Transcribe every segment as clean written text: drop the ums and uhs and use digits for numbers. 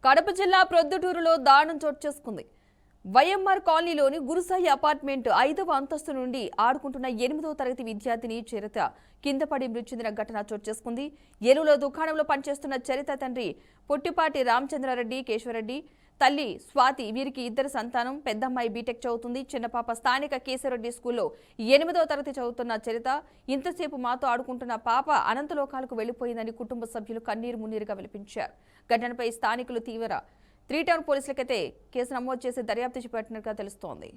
కడప జిల్లా ప్రొద్దుటూరులో దారుణం చోటు చేసుకుంది. వైఎంఆర్ కాలనీలోని గురుసాయి అపార్ట్మెంట్ 5వ అంతస్తు నుండి ఆడుకుంటున్న 8వ తరగతి విద్యార్థిని చరిత కింద పడి మృతి చెందిన ఘటన చోటు చేసుకుంది. ఏలూరులో దుకాణంలో పనిచేస్తున్న చరిత తండ్రి పొట్టిపాటి రామచంద్రారెడ్డి, కేశవరెడ్డి, తల్లి స్వాతి వీరికి 2 సంతానం. పెద్దమ్మాయి బీటెక్ చదువుతుంది. చిన్నపాప స్థానిక కేశవరెడ్డి స్కూల్లో 8వ తరగతి చదువుతున్న చరిత ఇంతసేపు మాతో ఆడుకుంటున్న పాప అనంతలోకాలకు వెళ్లిపోయిందని కుటుంబ సభ్యులు కన్నీరు మున్నీరుగా విలపించారు. ఘటనపై స్థానికులు తీవ్ర 3 టౌన్ పోలీసులకైతే కేసు నమోదు చేసి దర్యాప్తు చేపట్టినట్టుగా తెలుస్తోంది.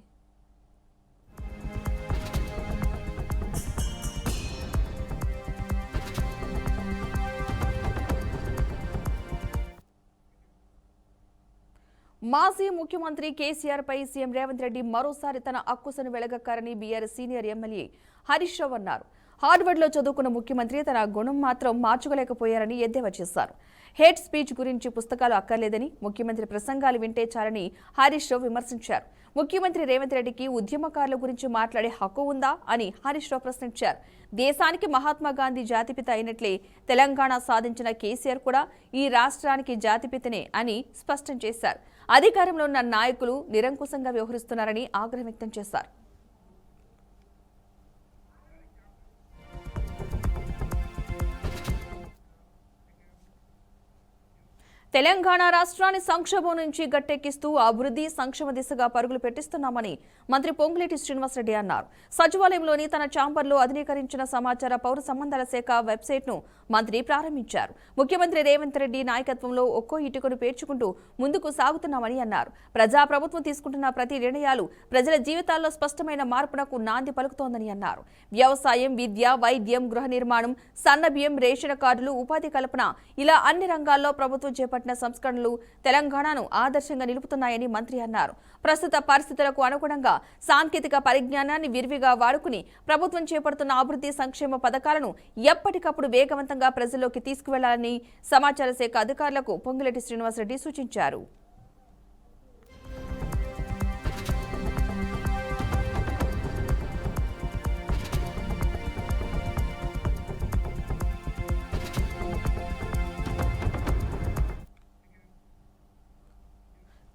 మాజీ ముఖ్యమంత్రి కేసీఆర్ పై సీఎం రేవంత్ రెడ్డి మరోసారి తన అక్కుసను వెలగక్కారని BRS senior MLA Harish Rao అన్నారు. హార్వర్డ్లో చదువుకున్న ముఖ్యమంత్రి తన గుణం మాత్రం మార్చుకోలేకపోయారని ఎద్దేవా చేశారు. హేట్ స్పీచ్ గురించి పుస్తకాలు అక్కర్లేదని, ముఖ్యమంత్రి ప్రసంగాలు వింటే చాలని హరీష్ రావు విమర్శించారు. ముఖ్యమంత్రి రేవంత్ రెడ్డికి ఉద్యమకారుల గురించి మాట్లాడే హక్కు ఉందా అని హరీష్ రావు ప్రశ్నించారు. దేశానికి మహాత్మా గాంధీ జాతిపిత అయినట్లే తెలంగాణ సాధించిన కేసీఆర్ కూడా ఈ రాష్ట్రానికి జాతిపితనే అని స్పష్టం చేశారు. అధికారంలో ఉన్న నాయకులు నిరంకుశంగా వ్యవహరిస్తున్నారని ఆగ్రహం వ్యక్తం చేశారు. తెలంగాణ రాష్ట్రాన్ని సంక్షోభం నుంచి గట్టెక్కిస్తూ అభివృద్ధి సంక్షేమ దిశగా పరుగులు పెట్టిస్తున్నామని మంత్రి పొంగులేటి శ్రీనివాసరెడ్డి అన్నారు. సచివాలయంలోని తన ఛాంబర్లో ఆధునీకరించిన సమాచార పౌర సంబంధాల శాఖ వెబ్సైట్ను మంత్రి ప్రారంభించారు. ముఖ్యమంత్రి రేవంత్ రెడ్డి నాయకత్వంలో ఒక్కో ఇటుకను పేర్చుకుంటూ ముందుకు సాగుతున్నామని అన్నారు. ప్రజాప్రభుత్వం తీసుకుంటున్న ప్రతి నిర్ణయాలు ప్రజల జీవితాల్లో స్పష్టమైన మార్పునకు నాంది పలుకుతోందని అన్నారు. వ్యవసాయం, విద్య, వైద్యం, గృహ నిర్మాణం, సన్నబియ్యం, రేషన్ కార్డులు, ఉపాధి కల్పన ఇలా అన్ని రంగాల్లో ప్రభుత్వం చేపట్టిన సంస్కరణలు తెలంగాణను ఆదర్శంగా నిలుపుతున్నాయని మంత్రి అన్నారు. ప్రస్తుత పరిస్థితులకు అనుగుణంగా సాంకేతిక పరిజ్ఞానాన్ని విరివిగా వాడుకుని ప్రభుత్వం చేపడుతున్న అభివృద్ధి సంక్షేమ పథకాలను ఎప్పటికప్పుడు వేగవంతంగా ప్రజల్లోకి తీసుకువెళ్లాలని సమాచార శాఖ అధికారులకు పొంగులేటి శ్రీనివాసరెడ్డి సూచించారు.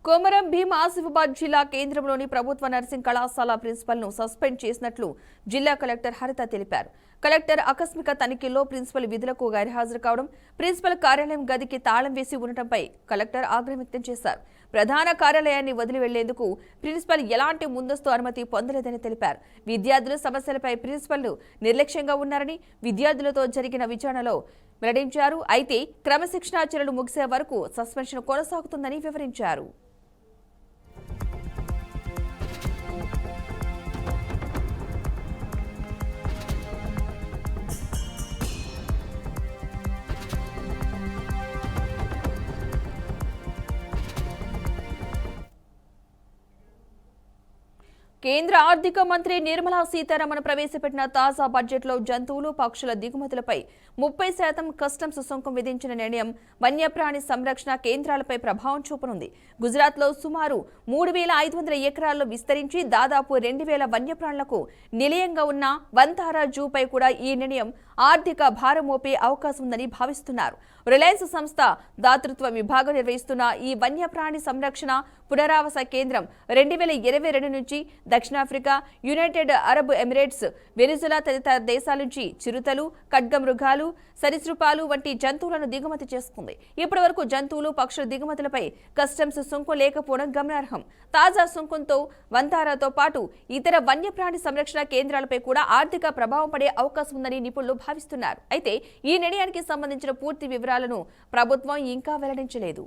కొమరం భీం ఆసిఫాబాద్ జిల్లా కేంద్రంలోని ప్రభుత్వ నర్సింగ్ కళాశాల ప్రిన్సిపల్ ను సస్పెండ్ చేసినట్లు జిల్లా కలెక్టర్ హరిత తెలిపారు. కలెక్టర్ ఆకస్మిక తనిఖీల్లో ప్రిన్సిపల్ విధులకు గైర్హాజరు కావడం, ప్రిన్సిపల్ కార్యాలయం గదికి తాళం వేసి ఉండటంపై కలెక్టర్ ఆగ్రహం వ్యక్తం చేశారు. ప్రధాన కార్యాలయాన్ని వదిలి వెళ్లేందుకు ప్రిన్సిపల్ ఎలాంటి ముందస్తు అనుమతి పొందలేదని తెలిపారు. విద్యార్థుల సమస్యలపై ప్రిన్సిపల్ నిర్లక్ష్యంగా ఉన్నారని విద్యార్థులతో జరిగిన విచారణలో వెల్లడించారు. అయితే క్రమశిక్షణా చర్యలు ముగిసే వరకు సస్పెన్షన్ కొనసాగుతుందని వివరించారు. కేంద్ర ఆర్థిక మంత్రి నిర్మలా సీతారామన్ ప్రవేశపెట్టిన తాజా బడ్జెట్లో జంతువులు, పక్షుల దిగుమతులపై 30% కస్టమ్స్ సుంకం విధించిన నిర్ణయం వన్యప్రాణి సంరక్షణ కేంద్రాలపై ప్రభావం చూపనుంది. గుజరాత్లో సుమారు 3,500 ఎకరాల్లో విస్తరించి దాదాపు 2,000 వన్యప్రాణులకు నిలయంగా ఉన్న వంతారా జూపై కూడా ఈ నిర్ణయం ఆర్థిక భారం మోపే అవకాశం ఉందని భావిస్తున్నారు. రిలయన్స్ సంస్థ దాతృత్వ విభాగం నిర్వహిస్తున్న ఈ వన్యప్రాణి సంరక్షణ పునరావాస కేంద్రం 2022 నుంచి దక్షిణాఫ్రికా, యునైటెడ్ అరబ్ ఎమిరేట్స్, వెనిజులా తదితర దేశాల నుంచి చిరుతలు, ఖడ్గమృగాలు, సరీసృపాలు వంటి జంతువులను దిగుమతి చేసుకుంది. ఇప్పటి వరకు జంతువులు, పక్షుల దిగుమతులపై కస్టమ్స్ సుంకం లేకపోవడం గమనార్హం. తాజా సుంకంతో వంతారాతో పాటు ఇతర వన్యప్రాణి సంరక్షణ కేంద్రాలపై కూడా ఆర్థిక ప్రభావం పడే అవకాశం ఉందని నిపుణులు భావిస్తున్నారు. అయితే ఈ నిర్ణయానికి సంబంధించిన పూర్తి వివరాలను ప్రభుత్వం ఇంకా వెల్లడించలేదు.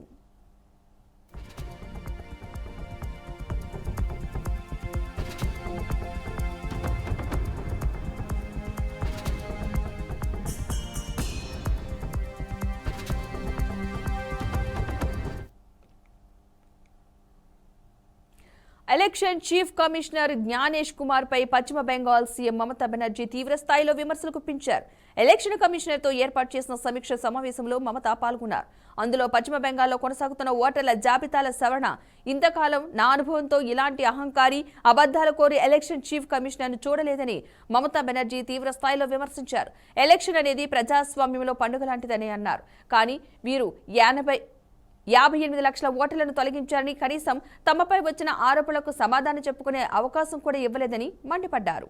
Election chief commissioner Gyanesh Kumar పై పశ్చిమ బెంగాల్ సీఎం మమతా బెనర్జీ తీవ్ర స్థాయిలో విమర్శలు గుప్పించారు. ఎలక్షన్ కమిషనర్తో ఏర్పాటు చేసిన సమీక్ష సమావేశంలో మమతా పాల్గొన్నారు. అందులో పశ్చిమ బెంగాల్లో కొనసాగుతున్న ఓటర్ల జాబితాల సవరణ, ఇంతకాలం నా అనుభవంతో ఇలాంటి అహంకారి, అబద్ధాల కోరి ఎలక్షన్ చీఫ్ కమిషనర్ను చూడలేదని మమతా బెనర్జీ తీవ్ర స్థాయిలో విమర్శించారు. ఎలక్షన్ అనేది ప్రజాస్వామ్యంలో పండుగ లాంటిదని అన్నారు. కానీ వీరు 58 లక్షల ఓటర్లను తొలగించారని, కనీసం తమపై వచ్చిన ఆరోపణలకు సమాధానం చెప్పుకునే అవకాశం కూడా ఇవ్వలేదని మండిపడ్డారు.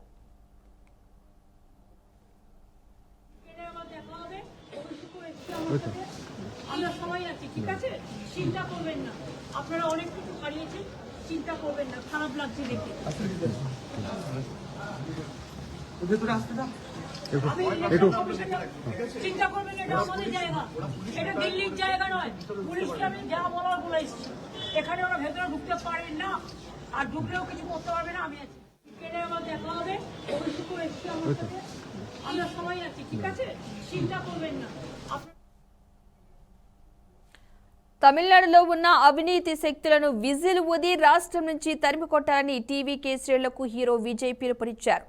চিন্তা করবেন, এটা আমাদের জায়গা, এটা দিল্লির জায়গা নয়। পুলিশকে আমি যা বলার বলে এসেছি, এখানে ওরা ভেতরে ঢুকতে পারেন না, আর ঢুকলেও কিছু করতে পারবে না। আমি আছি, কেটে আমার দেখা হবে, অভিষেক এসেছি আমার সাথে, আমরা সবাই আছি, ঠিক আছে? চিন্তা করবেন না। తమిళనాడులో ఉన్న అవినీతి శక్తులను విజిల్ ఊది రాష్ట్రం నుంచి తరిమి కొట్టాలని టీవీకే శ్రేణులకు హీరో విజయ్ పిలుపునిచ్చారు.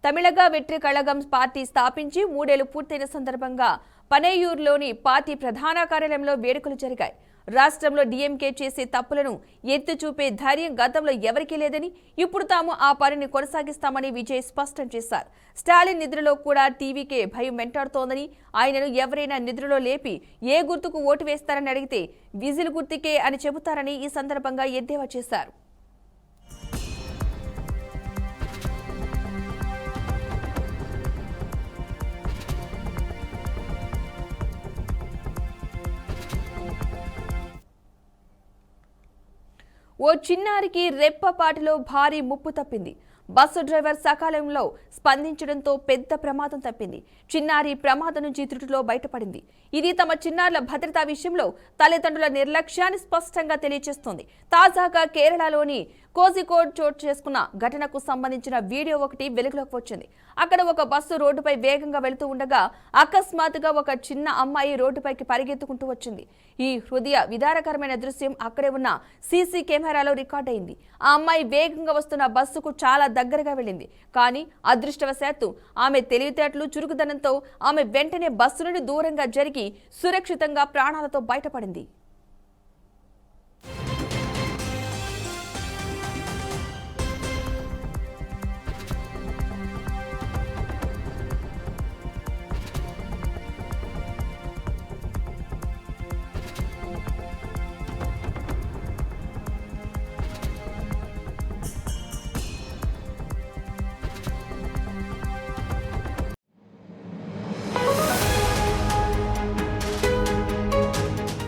తమిళగా వెట్రి కళగం పార్టీ స్థాపించి 3 ఏళ్లు పూర్తయిన సందర్భంగా పనేయూరులోని పార్టీ ప్రధాన కార్యాలయంలో వేడుకలు జరిగాయి. రాష్ట్రంలో డీఎంకే చేసే తప్పులను ఎత్తి చూపే ధైర్యం గతంలో ఎవరికీ లేదని, ఇప్పుడు తాము ఆ పనిని కొనసాగిస్తామని విజయ్ స్పష్టం చేశారు. స్టాలిన్ నిద్రలో కూడా టీవీకే భయం వెంటాడుతోందని, ఆయనను ఎవరైనా నిద్రలో లేపి ఏ గుర్తుకు ఓటు వేస్తారని అడిగితే విజిల్ గుర్తుకే అని చెబుతారని ఈ సందర్భంగా ఎద్దేవా చేశారు. ఓ చిన్నారికి రెప్పపాటులో భారీ ముప్పు తప్పింది. బస్సు డ్రైవర్ సకాలంలో స్పందించడంతో పెద్ద ప్రమాదం తప్పింది. చిన్నారి ప్రమాదం నుంచి త్రుటిలో బయటపడింది. ఇది తమ చిన్నారుల భద్రతా విషయంలో తల్లిదండ్రుల నిర్లక్ష్యాన్ని స్పష్టంగా తెలియజేస్తోంది. తాజాగా కేరళలోని కోజికోడ్ చోటు చేసుకున్న ఘటనకు సంబంధించిన వీడియో ఒకటి వెలుగులోకి వచ్చింది. అక్కడ ఒక బస్సు రోడ్డుపై వేగంగా వెళుతూ ఉండగా అకస్మాత్తుగా ఒక చిన్న అమ్మాయి రోడ్డుపైకి పరిగెత్తుకుంటూ వచ్చింది. ఈ హృదయ విదారకరమైన దృశ్యం అక్కడే ఉన్న సీసీ కెమెరాలో రికార్డయింది. ఆ అమ్మాయి వేగంగా వస్తున్న బస్సుకు చాలా దగ్గరగా వెళ్ళింది. కానీ అదృష్టవశాత్తు ఆమె తెలివితేటలు చురుకుదనంతో ఆమె వెంటనే బస్సు నుండి దూరంగా జరిగి సురక్షితంగా ప్రాణాలతో బయటపడింది.